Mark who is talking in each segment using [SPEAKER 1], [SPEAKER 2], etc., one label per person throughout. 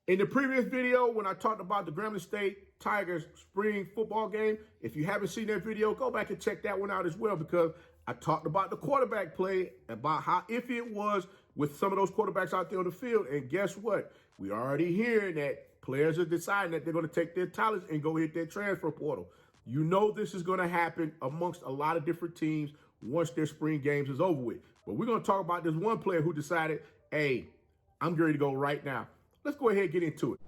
[SPEAKER 1] In the previous video, when I talked about the Grambling State Tigers spring football game, if you haven't seen that video, go back and check that one out as well, because I talked about the quarterback play, about how iffy it was with some of those quarterbacks out there on the field. And guess what? We already hearing that players are deciding that they're going to take their talents and go hit their transfer portal. You know this is going to happen amongst a lot of different teams once their spring games is over with. But we're going to talk about this one player who decided, hey, I'm ready to go right now. Let's go ahead and get into it.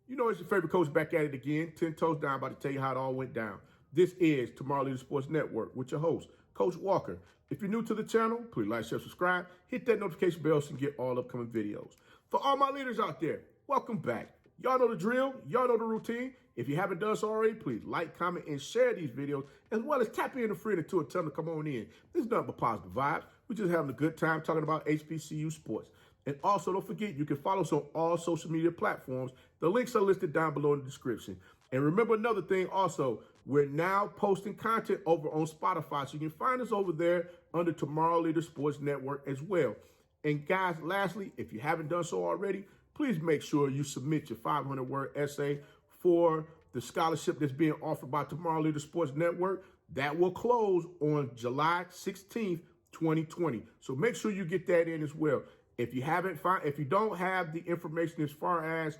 [SPEAKER 1] You know, it's your favorite coach back at it again, 10 toes down, about to tell you how it all went down. This is Tomorrow Leader Sports Network with your host, Coach Walker. If you're new to the channel, please like, share, subscribe, hit that notification bell so you can get all upcoming videos. For all my leaders out there, welcome back. Y'all know the drill. Y'all know the routine. If you haven't done so already, please like, comment, and share these videos, as well as tap in a friend or two and tell them to come on in. This is nothing but positive vibes. We're just having a good time talking about HBCU sports. And also, don't forget, you can follow us on all social media platforms. The links are listed down below in the description. And remember another thing also, we're now posting content over on Spotify, so you can find us over there under Tomorrow Leader Sports Network as well. And guys, lastly, if you haven't done so already, please make sure you submit your 500-word essay for the scholarship that's being offered by Tomorrow Leader Sports Network. That will close on July 16th, 2020. So make sure you get that in as well. If you don't have the information as far as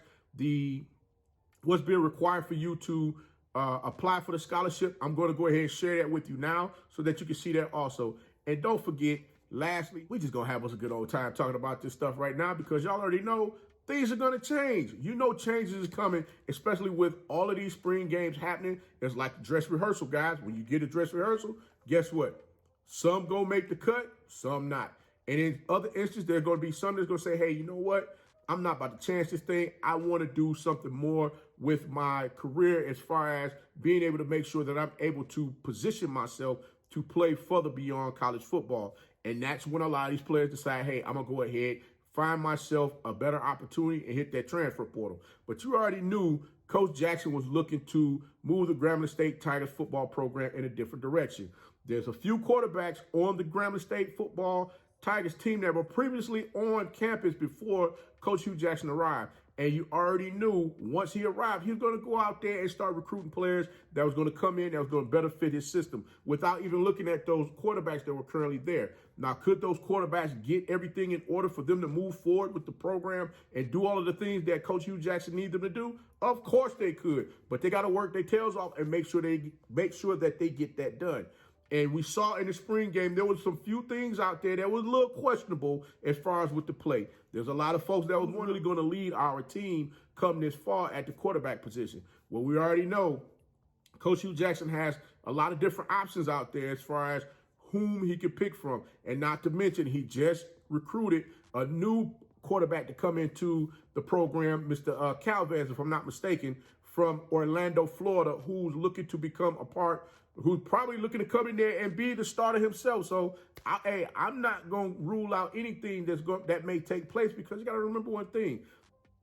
[SPEAKER 1] what's being required for you to apply for the scholarship, I'm going to go ahead and share that with you now so that you can see that also. And don't forget, lastly, we're just going to have us a good old time talking about this stuff right now, because y'all already know things are going to change. You know changes is coming, especially with all of these spring games happening. It's like dress rehearsal, guys. When you get a dress rehearsal, guess what? Some going to make the cut, some not. And in other instances, there's going to be some that's going to say, hey, you know what? I'm not about to chance this thing. I want to do something more with my career as far as being able to make sure that I'm able to position myself to play further beyond college football. And that's when a lot of these players decide, hey, I'm going to go ahead, find myself a better opportunity and hit that transfer portal. But you already knew Coach Jackson was looking to move the Grambling State Tigers football program in a different direction. There's a few quarterbacks on the Grambling State football Tigers team that were previously on campus before Coach Hugh Jackson arrived. And you already knew once he arrived, he was going to go out there and start recruiting players that was going to come in, that was going to better fit his system without even looking at those quarterbacks that were currently there. Now, could those quarterbacks get everything in order for them to move forward with the program and do all of the things that Coach Hugh Jackson needs them to do? Of course they could, but they got to work their tails off and make sure that they get that done. And we saw in the spring game, there was some few things out there that was a little questionable as far as with the play. There's a lot of folks that was really going to lead our team come this far at the quarterback position. Well, we already know Coach Hugh Jackson has a lot of different options out there as far as whom he could pick from. And not to mention, he just recruited a new quarterback to come into the program, Mr. Calvez, if I'm not mistaken, from Orlando, Florida, who's looking to become who's probably looking to come in there and be the starter himself. So, I'm not going to rule out anything that may take place, because you got to remember one thing.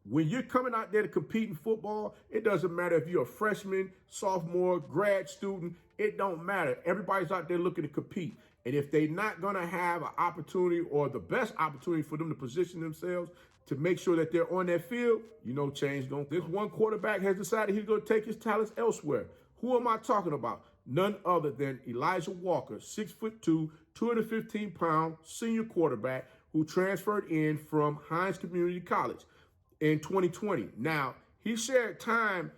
[SPEAKER 1] When you're coming out there to compete in football, it doesn't matter if you're a freshman, sophomore, grad student. It don't matter. Everybody's out there looking to compete. And if they're not going to have an opportunity or the best opportunity for them to position themselves to make sure that they're on that field, you know change going to come. This one quarterback has decided he's going to take his talents elsewhere. Who am I talking about? None other than Elijah Walker, 6'2", 215-pound senior quarterback who transferred in from Hines Community College in 2020. Now, he shared time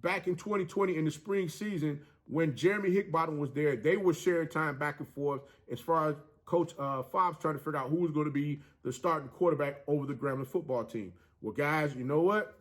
[SPEAKER 1] back in 2020 in the spring season when Jeremy Hickbottom was there. They were sharing time back and forth as far as Coach Fobbs trying to figure out who was going to be the starting quarterback over the Grambling football team. Well, guys, you know what?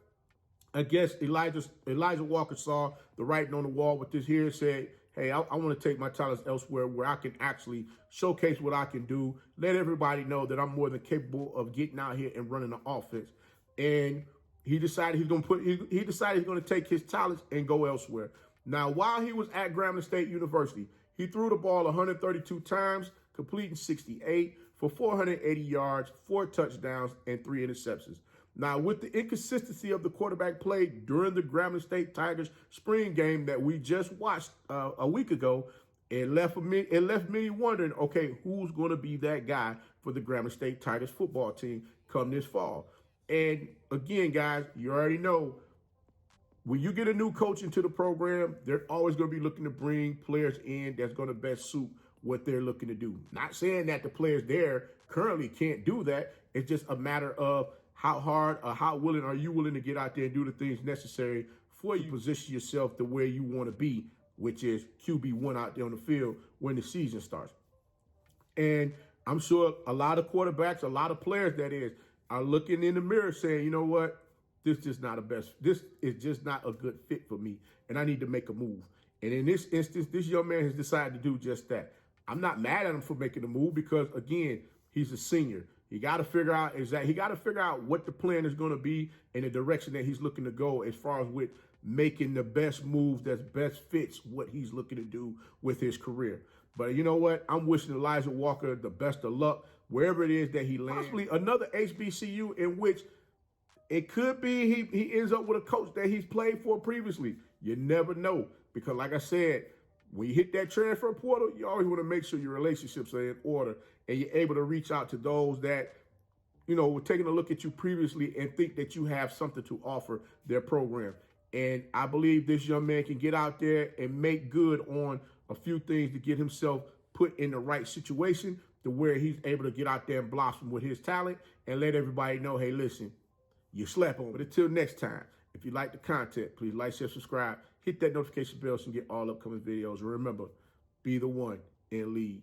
[SPEAKER 1] I guess Elijah Walker saw the writing on the wall with this here and said, hey, I want to take my talents elsewhere where I can actually showcase what I can do, let everybody know that I'm more than capable of getting out here and running the offense. And he decided he's going to take his talents and go elsewhere. Now, while he was at Grambling State University, he threw the ball 132 times, completing 68 for 480 yards, 4 touchdowns, and 3 interceptions. Now, with the inconsistency of the quarterback play during the Grambling State Tigers spring game that we just watched a week ago, it left me wondering, okay, who's going to be that guy for the Grambling State Tigers football team come this fall? And again, guys, you already know, when you get a new coach into the program, they're always going to be looking to bring players in that's going to best suit what they're looking to do. Not saying that the players there currently can't do that. It's just a matter of how hard or how willing are you willing to get out there and do the things necessary for you to position yourself to where you want to be, which is QB1 out there on the field when the season starts. And I'm sure a lot of quarterbacks, a lot of players that is, are looking in the mirror saying, you know what? This is not a good fit for me, and I need to make a move. And in this instance, this young man has decided to do just that. I'm not mad at him for making the move because, again, he's a senior. He got to figure out what the plan is going to be and the direction that he's looking to go as far as with making the best moves that best fits what he's looking to do with his career. But you know what? I'm wishing Elijah Walker the best of luck wherever it is that he lands. Possibly another HBCU in which it could be he ends up with a coach that he's played for previously. You never know. Because like I said, when you hit that transfer portal, you always want to make sure your relationships are in order and you're able to reach out to those that, you know, were taking a look at you previously and think that you have something to offer their program. And I believe this young man can get out there and make good on a few things to get himself put in the right situation to where he's able to get out there and blossom with his talent and let everybody know, hey, listen, you slept on. But until next time, if you like the content, please like, share, subscribe, hit that notification bell so you can get all upcoming videos. And remember, be the one and lead.